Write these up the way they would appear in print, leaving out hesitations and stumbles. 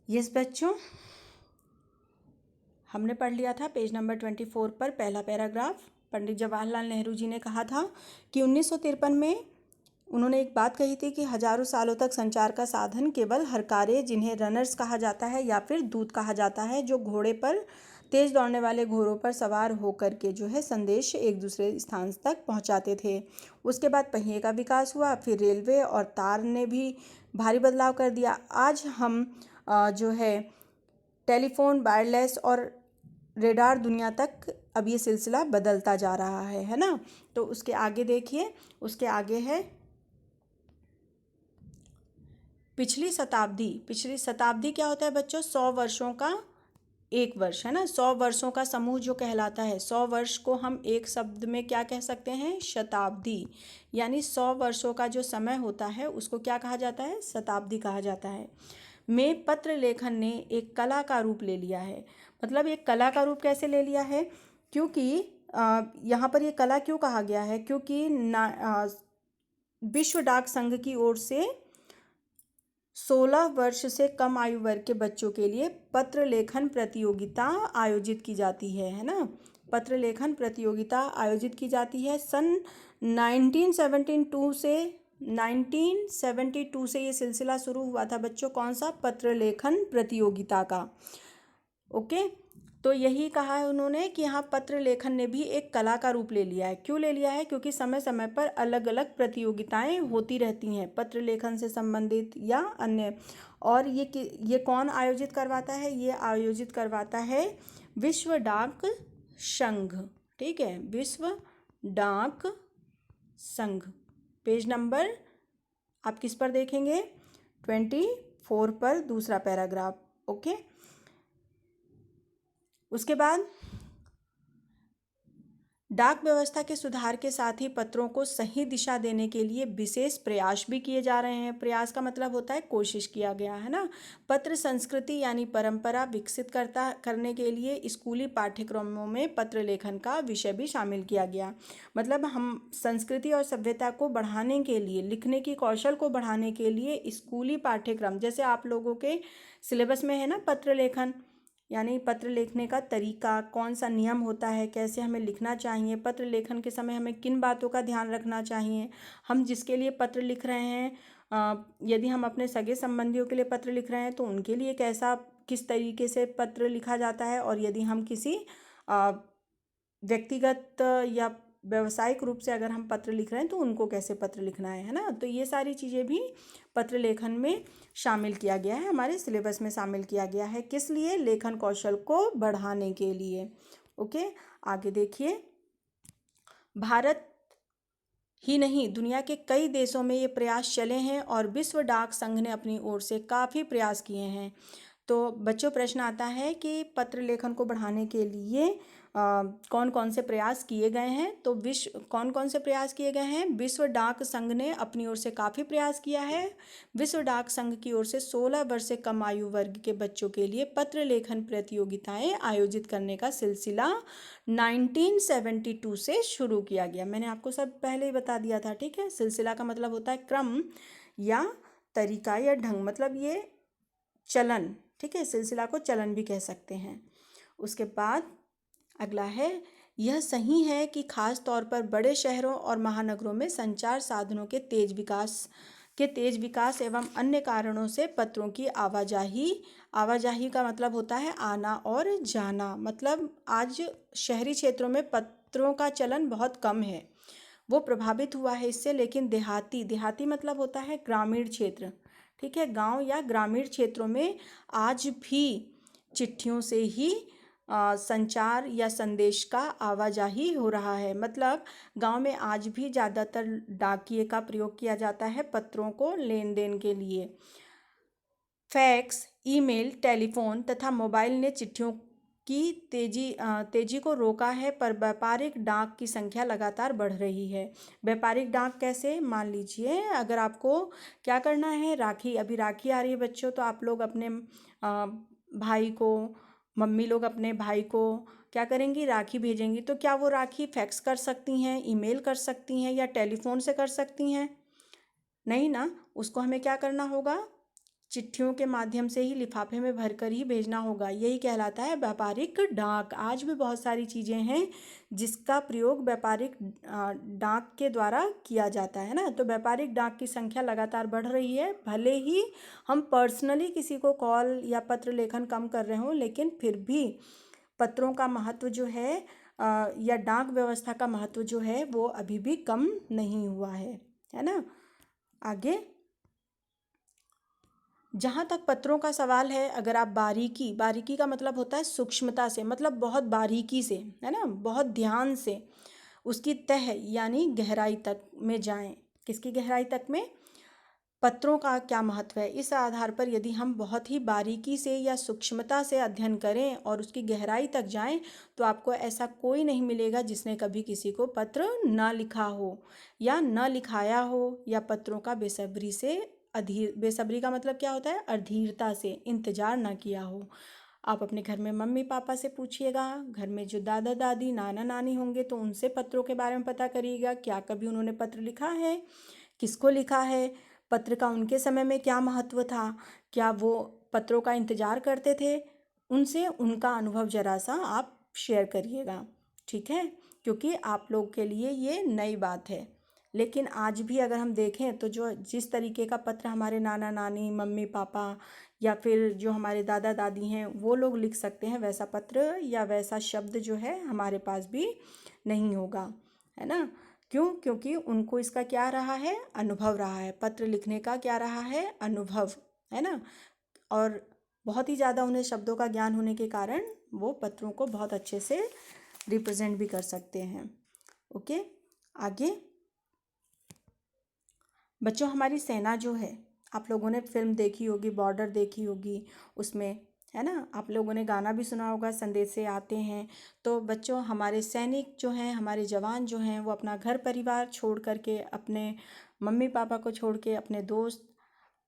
Yes बच्चों, हमने पढ़ लिया था पेज नंबर 24 पर पहला पैराग्राफ। पंडित जवाहरलाल नेहरू जी ने कहा था कि 1953 में उन्होंने एक बात कही थी कि हजारों सालों तक संचार का साधन केवल हरकारे, जिन्हें रनर्स कहा जाता है या फिर दूत कहा जाता है, जो घोड़े पर तेज दौड़ने वाले घोड़ों पर सवार होकर के जो है संदेश एक दूसरे स्थान तक पहुंचाते थे। उसके बाद पहिए का विकास हुआ, फिर रेलवे और तार ने भी भारी बदलाव कर दिया। आज हम जो है टेलीफोन, वायरलेस और रेडार दुनिया तक अब ये सिलसिला बदलता जा रहा है ना। तो उसके आगे देखिए, उसके आगे है पिछली शताब्दी क्या होता है बच्चों? 100 वर्षों का एक वर्ष है ना। 100 वर्षों का समूह जो कहलाता है, 100 वर्ष को हम एक शब्द में क्या कह सकते हैं? शताब्दी। यानी 100 वर्षों का जो समय होता है उसको क्या कहा जाता है? शताब्दी कहा जाता है। में पत्र लेखन ने एक कला का रूप ले लिया है। मतलब एक कला का रूप कैसे ले लिया है? क्योंकि यहाँ पर ये कला क्यों कहा गया है? क्योंकि विश्व डाक संघ की ओर से 16 वर्ष से कम आयु वर्ग के बच्चों के लिए पत्र लेखन प्रतियोगिता आयोजित की जाती है ना। पत्र लेखन प्रतियोगिता आयोजित की जाती है। सन 1972 से ये सिलसिला शुरू हुआ था बच्चों। कौन सा? पत्र लेखन प्रतियोगिता का। ओके, तो यही कहा है उन्होंने कि यहाँ पत्र लेखन ने भी एक कला का रूप ले लिया है। क्यों ले लिया है? क्योंकि समय समय पर अलग अलग प्रतियोगिताएं होती रहती हैं पत्र लेखन से संबंधित या अन्य। और ये कौन आयोजित करवाता है? ये आयोजित करवाता है विश्व डाक संघ। ठीक है, विश्व डाक संघ। पेज नंबर आप किस पर देखेंगे? 24 पर दूसरा पैराग्राफ। ओके, उसके बाद डाक व्यवस्था के सुधार के साथ ही पत्रों को सही दिशा देने के लिए विशेष प्रयास भी किए जा रहे हैं। प्रयास का मतलब होता है कोशिश किया गया है ना। पत्र संस्कृति यानी परंपरा विकसित करने के लिए स्कूली पाठ्यक्रमों में पत्र लेखन का विषय भी शामिल किया गया। मतलब हम संस्कृति और सभ्यता को बढ़ाने के लिए, लिखने की कौशल को बढ़ाने के लिए स्कूली पाठ्यक्रम, जैसे आप लोगों के सिलेबस में है ना पत्र लेखन, यानी पत्र लिखने का तरीका, कौन सा नियम होता है, कैसे हमें लिखना चाहिए, पत्र लेखन के समय हमें किन बातों का ध्यान रखना चाहिए, हम जिसके लिए पत्र लिख रहे हैं, यदि हम अपने सगे संबंधियों के लिए पत्र लिख रहे हैं तो उनके लिए किस तरीके से पत्र लिखा जाता है, और यदि हम किसी व्यक्तिगत या व्यावसायिक रूप से अगर हम पत्र लिख रहे हैं तो उनको कैसे पत्र लिखना है ना। तो ये सारी चीज़ें भी पत्र लेखन में शामिल किया गया है, हमारे सिलेबस में शामिल किया गया है। किस लिए? लेखन कौशल को बढ़ाने के लिए। ओके, आगे देखिए। भारत ही नहीं, दुनिया के कई देशों में ये प्रयास चले हैं और विश्व डाक संघ ने अपनी ओर से काफ़ी प्रयास किए हैं। तो बच्चों, प्रश्न आता है कि पत्र लेखन को बढ़ाने के लिए कौन कौन से प्रयास किए गए हैं? तो कौन कौन से प्रयास किए गए हैं? विश्व डाक संघ ने अपनी ओर से काफ़ी प्रयास किया है। विश्व डाक संघ की ओर से 16 वर्ष से कम आयु वर्ग के बच्चों के लिए पत्र लेखन प्रतियोगिताएं आयोजित करने का सिलसिला 1972 से शुरू किया गया। मैंने आपको सब पहले ही बता दिया था। ठीक है, सिलसिला का मतलब होता है क्रम या तरीका या ढंग, मतलब ये चलन। ठीक है, सिलसिला को चलन भी कह सकते हैं। उसके बाद अगला है, यह सही है कि खास तौर पर बड़े शहरों और महानगरों में संचार साधनों के तेज विकास एवं अन्य कारणों से पत्रों की आवाजाही का मतलब होता है आना और जाना। मतलब आज शहरी क्षेत्रों में पत्रों का चलन बहुत कम है, वो प्रभावित हुआ है इससे। लेकिन देहाती मतलब होता है ग्रामीण क्षेत्र। ठीक है, गांव या ग्रामीण क्षेत्रों में आज भी चिट्ठियों से ही संचार या संदेश का आवाजाही हो रहा है। मतलब गांव में आज भी ज़्यादातर डाकिये का प्रयोग किया जाता है पत्रों को लेन देन के लिए। फैक्स, ईमेल, टेलीफोन तथा मोबाइल ने चिट्ठियों की तेजी को रोका है, पर व्यापारिक डाक की संख्या लगातार बढ़ रही है। व्यापारिक डाक कैसे? मान लीजिए अगर आपको क्या करना है, अभी राखी आ रही है बच्चों, तो आप लोग अपने भाई को, मम्मी लोग अपने भाई को क्या करेंगी? राखी भेजेंगी। तो क्या वो राखी फैक्स कर सकती हैं, ईमेल कर सकती हैं या टेलीफोन से कर सकती हैं? नहीं ना, उसको हमें क्या करना होगा? चिट्ठियों के माध्यम से ही लिफाफे में भरकर ही भेजना होगा। यही कहलाता है व्यापारिक डाक। आज भी बहुत सारी चीज़ें हैं जिसका प्रयोग व्यापारिक डाक के द्वारा किया जाता है ना। तो व्यापारिक डाक की संख्या लगातार बढ़ रही है। भले ही हम पर्सनली किसी को कॉल या पत्र लेखन कम कर रहे हों, लेकिन फिर भी पत्रों का महत्व जो है या डाक व्यवस्था का महत्व जो है वो अभी भी कम नहीं हुआ है ना। आगे, जहाँ तक पत्रों का सवाल है, अगर आप बारीकी का मतलब होता है सूक्ष्मता से, मतलब बहुत बारीकी से, है ना, बहुत ध्यान से उसकी तह यानी गहराई तक में जाएं। किसकी गहराई तक में? पत्रों का क्या महत्व है, इस आधार पर यदि हम बहुत ही बारीकी से या सूक्ष्मता से अध्ययन करें और उसकी गहराई तक जाएं, तो आपको ऐसा कोई नहीं मिलेगा जिसने कभी किसी को पत्र ना लिखा हो या ना लिखाया हो, या पत्रों का बेसब्री का मतलब क्या होता है? अधीरता से इंतज़ार ना किया हो। आप अपने घर में मम्मी पापा से पूछिएगा, घर में जो दादा दादी नाना नानी होंगे तो उनसे पत्रों के बारे में पता करिएगा, क्या कभी उन्होंने पत्र लिखा है, किसको लिखा है, पत्र का उनके समय में क्या महत्व था, क्या वो पत्रों का इंतज़ार करते थे। उनसे उनका अनुभव ज़रा सा आप शेयर करिएगा, ठीक है, क्योंकि आप लोग के लिए ये नई बात है। लेकिन आज भी अगर हम देखें तो जो जिस तरीके का पत्र हमारे नाना नानी मम्मी पापा या फिर जो हमारे दादा दादी हैं वो लोग लिख सकते हैं, वैसा पत्र या वैसा शब्द जो है हमारे पास भी नहीं होगा, है ना। क्यों? क्योंकि उनको इसका क्या रहा है? अनुभव रहा है। पत्र लिखने का क्या रहा है? अनुभव, है ना। और बहुत ही ज़्यादा उन्हें शब्दों का ज्ञान होने के कारण वो पत्रों को बहुत अच्छे से रिप्रेजेंट भी कर सकते हैं। ओके, आगे बच्चों, हमारी सेना जो है, आप लोगों ने फिल्म देखी होगी, बॉर्डर देखी होगी, उसमें, है ना, आप लोगों ने गाना भी सुना होगा, संदेश से आते हैं। तो बच्चों, हमारे सैनिक जो हैं, हमारे जवान जो हैं, वो अपना घर परिवार छोड़ करके, अपने मम्मी पापा को छोड़ के, अपने दोस्त,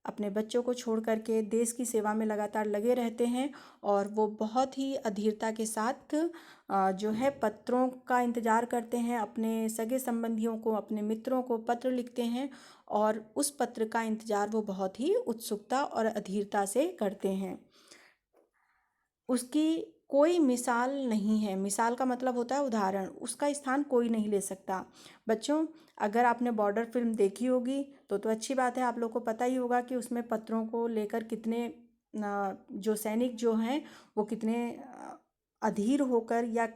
अपने बच्चों को छोड़ करके देश की सेवा में लगातार लगे रहते हैं। और वो बहुत ही अधीरता के साथ जो है पत्रों का इंतज़ार करते हैं, अपने सगे संबंधियों को, अपने मित्रों को पत्र लिखते हैं, और उस पत्र का इंतज़ार वो बहुत ही उत्सुकता और अधीरता से करते हैं। उसकी कोई मिसाल नहीं है। मिसाल का मतलब होता है उदाहरण, उसका स्थान कोई नहीं ले सकता। बच्चों, अगर आपने बॉर्डर फिल्म देखी होगी तो अच्छी बात है, आप लोग को पता ही होगा कि उसमें पत्रों को लेकर कितने जो सैनिक जो हैं वो कितने अधीर होकर या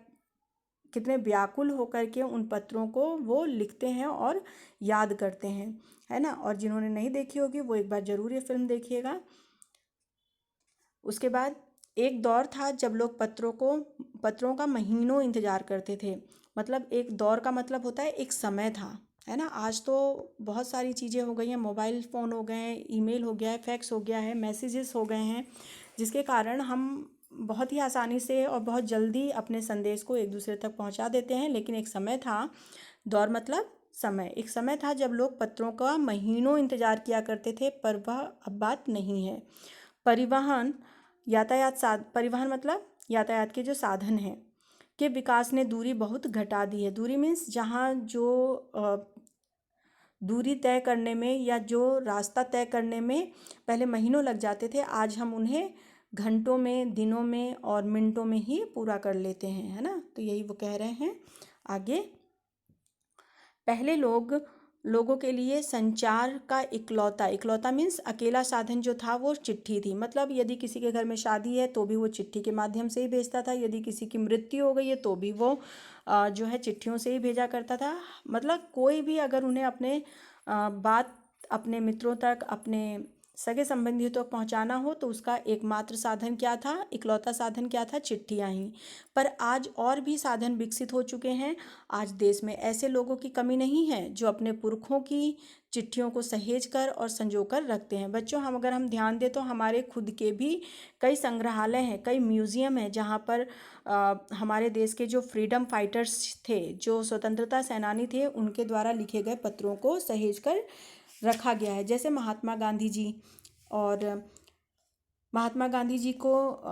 कितने व्याकुल होकर के उन पत्रों को वो लिखते हैं और याद करते हैं, है ना। और जिन्होंने नहीं देखी होगी वो एक बार ज़रूर ये फिल्म देखिएगा। उसके बाद एक दौर था जब लोग पत्रों का महीनों इंतज़ार करते थे। मतलब एक दौर का मतलब होता है एक समय था, है ना। आज तो बहुत सारी चीज़ें हो गई हैं, मोबाइल फ़ोन हो गए हैं, ईमेल हो गया है, फैक्स हो गया है, मैसेजेस हो गए हैं, जिसके कारण हम बहुत ही आसानी से और बहुत जल्दी अपने संदेश को एक दूसरे तक पहुंचा देते हैं। लेकिन एक समय था, दौर मतलब समय, एक समय था जब लोग पत्रों का महीनों इंतज़ार किया करते थे, पर वह अब बात नहीं है। परिवहन मतलब यातायात के जो साधन हैं के विकास ने दूरी बहुत घटा दी है। दूरी मीन्स जहाँ जो दूरी तय करने में या जो रास्ता तय करने में पहले महीनों लग जाते थे, आज हम उन्हें घंटों में, दिनों में और मिनटों में ही पूरा कर लेते हैं, है ना। तो यही वो कह रहे हैं। आगे, पहले लोगों के लिए संचार का इकलौता मीन्स अकेला साधन जो था वो चिट्ठी थी। मतलब यदि किसी के घर में शादी है तो भी वो चिट्ठी के माध्यम से ही भेजता था, यदि किसी की मृत्यु हो गई है तो भी वो जो है चिट्ठियों से ही भेजा करता था। मतलब कोई भी अगर उन्हें अपने बात अपने मित्रों तक, अपने सगे संबंधियों तक पहुंचाना हो तो उसका एकमात्र साधन क्या था? इकलौता साधन क्या था? चिट्ठियाँ ही। पर आज और भी साधन विकसित हो चुके हैं। आज देश में ऐसे लोगों की कमी नहीं है जो अपने पुरखों की चिट्ठियों को सहेज कर और संजो कर रखते हैं। बच्चों, अगर हम ध्यान दें तो हमारे खुद के भी कई संग्रहालय हैं, कई म्यूज़ियम हैं, जहाँ पर हमारे देश के जो फ्रीडम फाइटर्स थे, जो स्वतंत्रता सेनानी थे, उनके द्वारा लिखे गए पत्रों को सहेज कर रखा गया है। जैसे महात्मा गांधी जी, और महात्मा गांधी जी को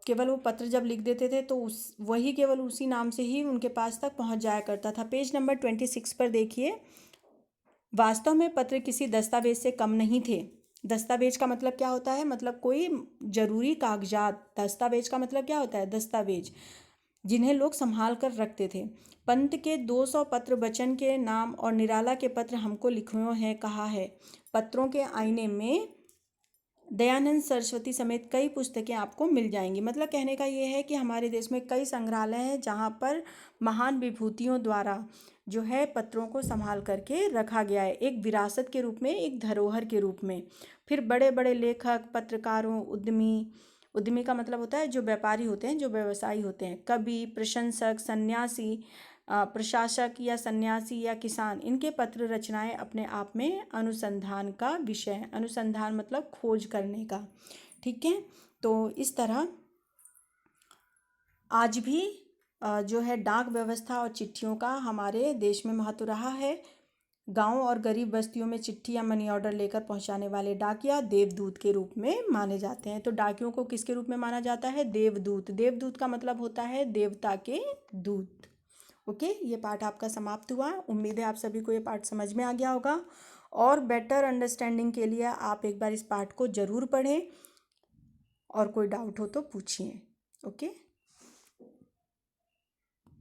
केवल वो पत्र जब लिख देते थे तो वही केवल उसी नाम से ही उनके पास तक पहुंच जाया करता था। पेज नंबर 26 पर देखिए, वास्तव में पत्र किसी दस्तावेज से कम नहीं थे। दस्तावेज का मतलब क्या होता है, मतलब कोई जरूरी कागजात। दस्तावेज का मतलब क्या होता है, दस्तावेज जिन्हें लोग संभाल कर रखते थे। पंत के 200 पत्र बचन के नाम और निराला के पत्र हमको लिखियो हैं कहा है। पत्रों के आईने में दयानंद सरस्वती समेत कई पुस्तकें आपको मिल जाएंगी। मतलब कहने का ये है कि हमारे देश में कई संग्रहालय हैं जहाँ पर महान विभूतियों द्वारा जो है पत्रों को संभाल करके रखा गया है, एक विरासत के रूप में, एक धरोहर के रूप में। फिर बड़े बड़े लेखक, पत्रकारों, उद्यमी, उद्यमी का मतलब होता है जो व्यापारी होते हैं, जो व्यवसायी होते हैं, कवि, प्रशंसक, सन्यासी, प्रशासक या सन्यासी या किसान, इनके पत्र रचनाएं अपने आप में अनुसंधान का विषय है। अनुसंधान मतलब खोज करने का, ठीक है। तो इस तरह आज भी जो है डाक व्यवस्था और चिट्ठियों का हमारे देश में महत्व रहा है। गांव और गरीब बस्तियों में चिट्ठी या मनी ऑर्डर लेकर पहुंचाने वाले डाकिया देवदूत के रूप में माने जाते हैं। तो डाकियों को किसके रूप में माना जाता है, देवदूत। देवदूत का मतलब होता है देवता के दूत। ओके, ये पाठ आपका समाप्त हुआ। उम्मीद है आप सभी को ये पाठ समझ में आ गया होगा। और बेटर अंडरस्टैंडिंग के लिए आप एक बार इस पाठ को ज़रूर पढ़ें और कोई डाउट हो तो पूछिए। ओके।